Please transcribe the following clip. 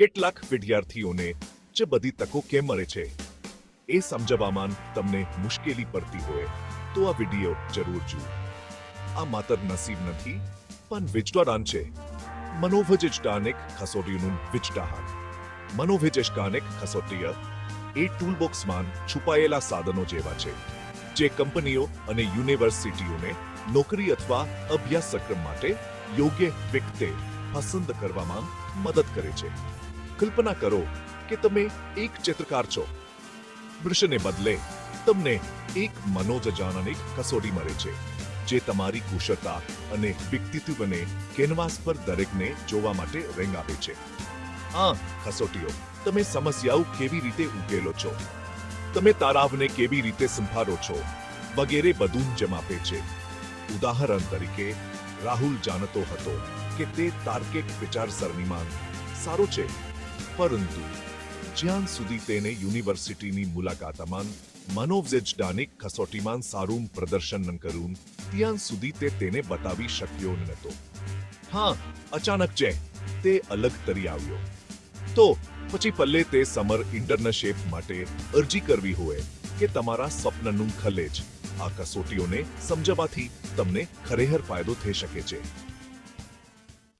કેટલાક વિદ્યાર્થીઓને જે બધી તકો કેમ મળે છે એ સમજવામાં તમને મુશ્કેલી પડતી હોય તો આ વિડિયો જરૂર જુઓ. આ માત્ર નસીબ નથી પણ વિજ્ઞાન છે. મનોવૈજ્ઞાનિક કસોટીનું વિજ્ઞાન. મનોવૈજ્ઞાનિક કસોટીઓ એ ટૂલબોક્સમાં છુપાયેલા સાધનો જેવા છે જે કંપનીઓ અને યુનિવર્સિટીઓને નોકરી અથવા અભ્યાસક્રમ માટે યોગ્ય વ્યક્તિ પસંદ કરવામાં મદદ કરે છે. કલ્પના કરો કે તમે એક ચિત્રકાર છો. દૃશ્યને બદલે તમને એક મનોવૈજ્ઞાનિક કસોટી મળે છે જે તમારી કુશળતા અને વ્યક્તિત્વને કેનવાસ પર દરેકને જોવા માટે રંગ આપે છે. આ કસોટીઓ તમે સમસ્યાઓ કેવી રીતે ઉકેલો છો, તમે તણાવને કેવી રીતે સંભાળો છો વગેરે બધું જ આપે છે. ઉદાહરણ તરીકે રાહુલ જાણતો હતો કે તે તાર્કિક વિચારસરણીમાં સારો છે, પરંતુ જ્યાં સુધી તેને યુનિવર્સિટીની મુલાકાતમાં મનોવૈજ્ઞાનિક કસોટીમાં સારું પ્રદર્શન ન કર્યું ત્યાં સુધી તે તેને બતાવી શક્યો નહોતો. હા, અચાનક જે તે અલગ તરી આવ્યો તો પછી પલ્લે તે સમર ઇન્ટર્નશિપ માટે અરજી કરવી હોય કે તમારા સ્વપ્નનું ખલેજ. આ કસોટીઓને સમજવાથી તમને ખરેખર ફાયદો થઈ શકે છે.